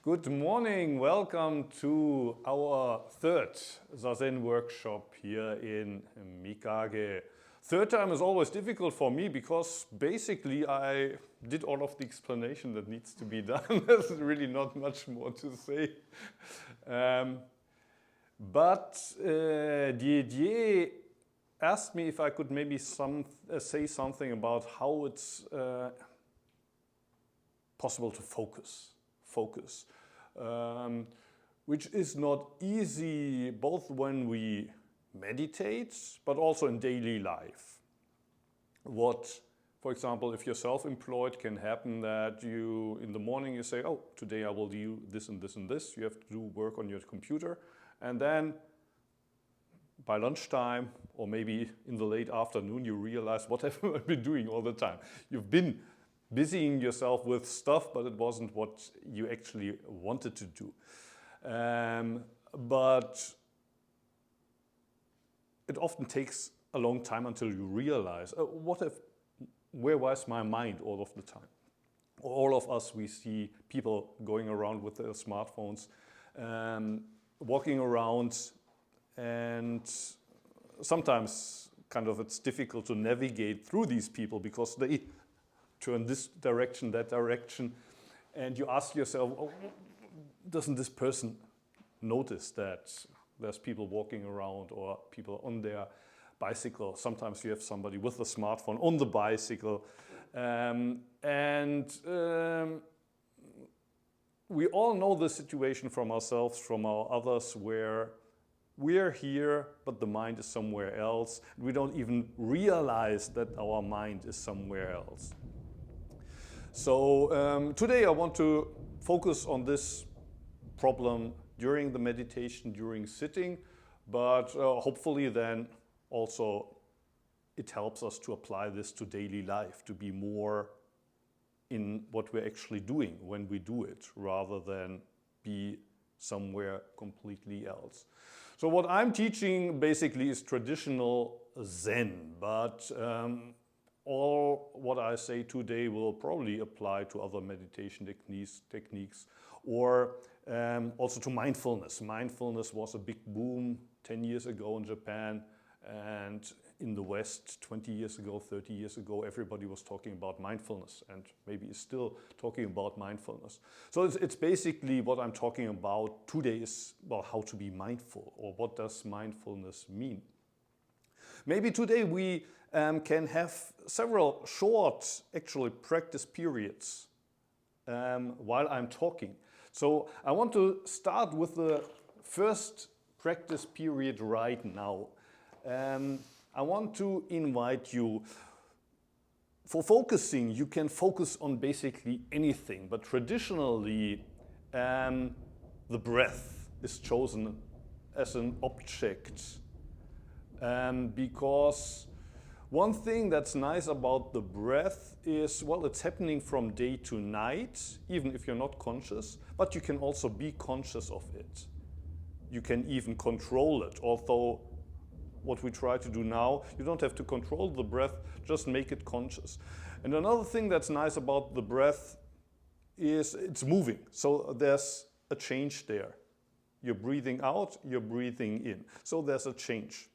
Good morning, welcome to our third Zazen workshop here in Mikage. Third time is always difficult for me because basically I did all of the explanation that needs to be done. There's really not much more to say. Didier asked me if I could maybe say something about how it's possible to focus, which is not easy both when we meditate but also in daily life. For example, if you're self-employed, can happen that you in the morning you say, oh, today I will do this and this and this. You have to do work on your computer, and then by lunchtime or maybe in the late afternoon you realize, what have I been doing all the time? You've been busying yourself with stuff, but it wasn't what you actually wanted to do. But it often takes a long time until you realize, where was my mind all of the time? All of us, we see people going around with their smartphones, walking around, and sometimes it's difficult to navigate through these people because they turn this direction, that direction, and you ask yourself, oh, doesn't this person notice that there's people walking around or people on their bicycle? Sometimes you have somebody with a smartphone on the bicycle, we all know the situation from ourselves, from our others, where we're here, but the mind is somewhere else. We don't even realize that our mind is somewhere else. So today I want to focus on this problem during the meditation, during sitting, but hopefully then also it helps us to apply this to daily life, to be more in what we're actually doing when we do it, rather than be somewhere completely else. So what I'm teaching basically is traditional Zen, but all what I say today will probably apply to other meditation techniques or also to mindfulness. Mindfulness was a big boom 10 years ago in Japan, and in the West 20 years ago, 30 years ago, everybody was talking about mindfulness and maybe is still talking about mindfulness. So it's basically what I'm talking about today is, well, how to be mindful, or what does mindfulness mean? Maybe today we can have several short, actually, practice periods while I'm talking. So I want to start with the first practice period right now. I want to invite you, for focusing, you can focus on basically anything, but traditionally the breath is chosen as an object. Because one thing that's nice about the breath is, well, it's happening from day to night, even if you're not conscious, but you can also be conscious of it. You can even control it, although what we try to do now, you don't have to control the breath, just make it conscious. And another thing that's nice about the breath is it's moving, so there's a change there. You're breathing out, you're breathing in, so there's a change.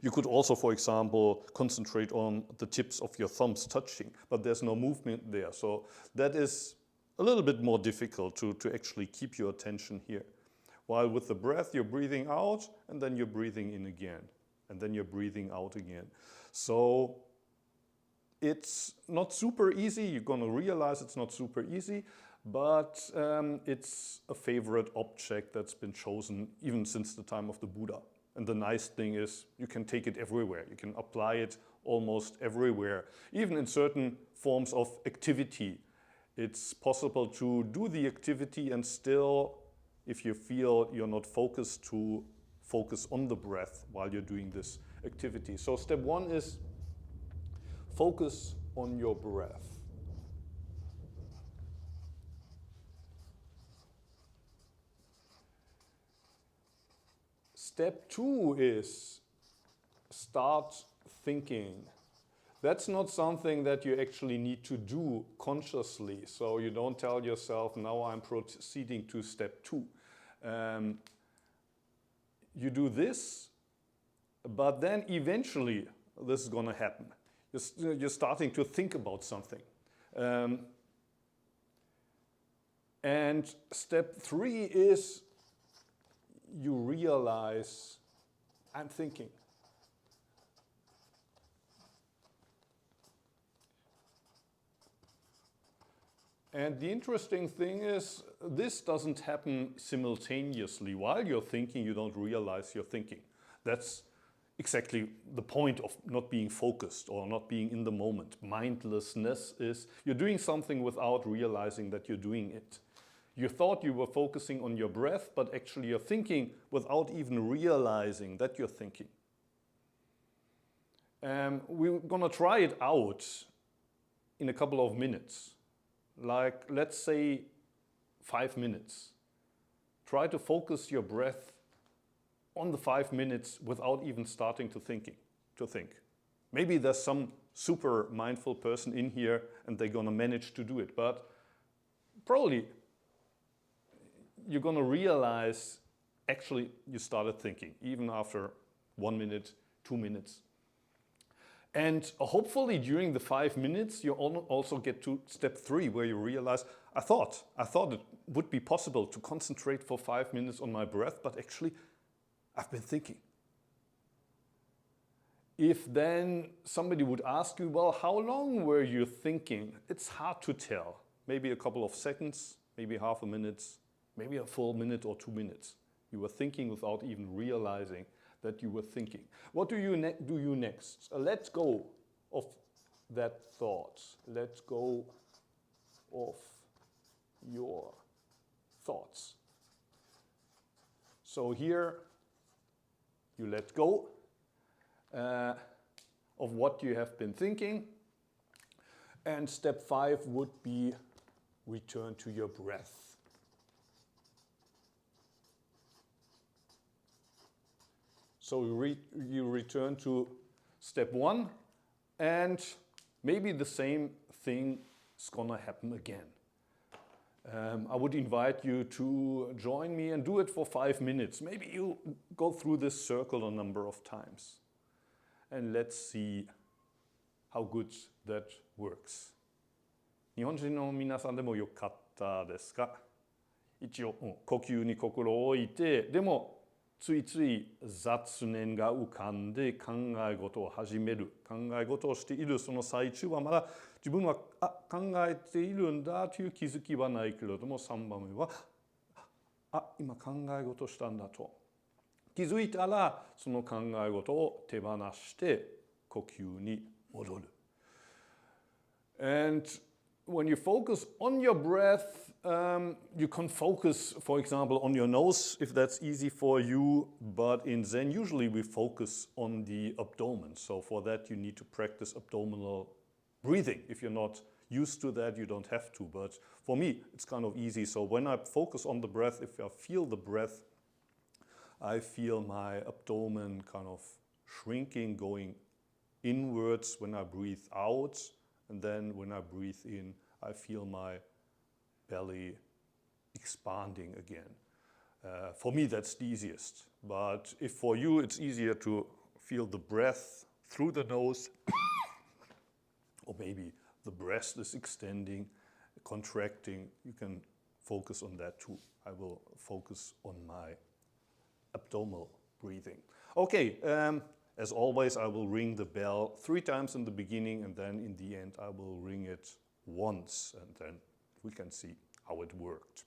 You could also, for example, concentrate on the tips of your thumbs touching, but there's no movement there. So that is a little bit more difficult to actually keep your attention here. While with the breath, you're breathing out, and then you're breathing in again, and then you're breathing out again. So it's not super easy. You're going to realize it's not super easy, but it's a favorite object that's been chosen even since the time of the Buddha. And the nice thing is you can take it everywhere. You can apply it almost everywhere, even in certain forms of activity. It's possible to do the activity and still, if you feel you're not focused, to focus on the breath while you're doing this activity. So step one is focus on your breath. Step two is start thinking. That's not something that you actually need to do consciously. So you don't tell yourself, now I'm proceeding to step 2. You do this, but then eventually this is going to happen. You're starting to think about something. And step 3 is you realize I'm thinking. And the interesting thing is this doesn't happen simultaneously. While you're thinking, you don't realize you're thinking. That's exactly the point of not being focused or not being in the moment. Mindlessness is you're doing something without realizing that you're doing it. You thought you were focusing on your breath, but actually you're thinking without even realizing that you're thinking. We're going to try it out in a couple of minutes. Like, let's say 5 minutes. Try to focus your breath on the 5 minutes without even starting to think. Maybe there's some super mindful person in here and they're going to manage to do it, but probably you're going to realize actually you started thinking, even after 1 minute, 2 minutes. And hopefully during the 5 minutes, you also get to step 3, where you realize, I thought it would be possible to concentrate for 5 minutes on my breath, but actually I've been thinking. If then somebody would ask you, well, how long were you thinking? It's hard to tell. Maybe a couple of seconds, maybe half a minute, maybe a full minute or 2 minutes. You were thinking without even realizing that you were thinking. What do you next? Let go of that thought. Let go of your thoughts. So here you let go of what you have been thinking. And step 5 would be return to your breath. So you return to step 1, and maybe the same thing is going to happen again. I would invite you to join me and do it for 5 minutes. Maybe you go through this circle a number of times. And let's see how good that works. 日本人の皆さんでもよかったですか？一応、呼吸に心を置いて、でもついつい雑念が浮かんで考え事を始める。考え事をしているその最中はまだ自分は考えているんだという気づきはないけれども、3番目は今考え事したんだと。気づいたらその考え事を手放して呼吸に戻る。And when you focus on your breath, you can focus, for example, on your nose, if that's easy for you. But in Zen, usually we focus on the abdomen. So for that, you need to practice abdominal breathing. If you're not used to that, you don't have to. But for me, it's kind of easy. So when I focus on the breath, if I feel the breath, I feel my abdomen kind of shrinking, going inwards when I breathe out. And then when I breathe in, I feel my belly expanding again. For me, that's the easiest. But if for you it's easier to feel the breath through the nose, or maybe the breast is extending, contracting, you can focus on that too. I will focus on my abdominal breathing. Okay, as always, I will ring the bell 3 times in the beginning, and then in the end I will ring it once, and then we can see how it worked.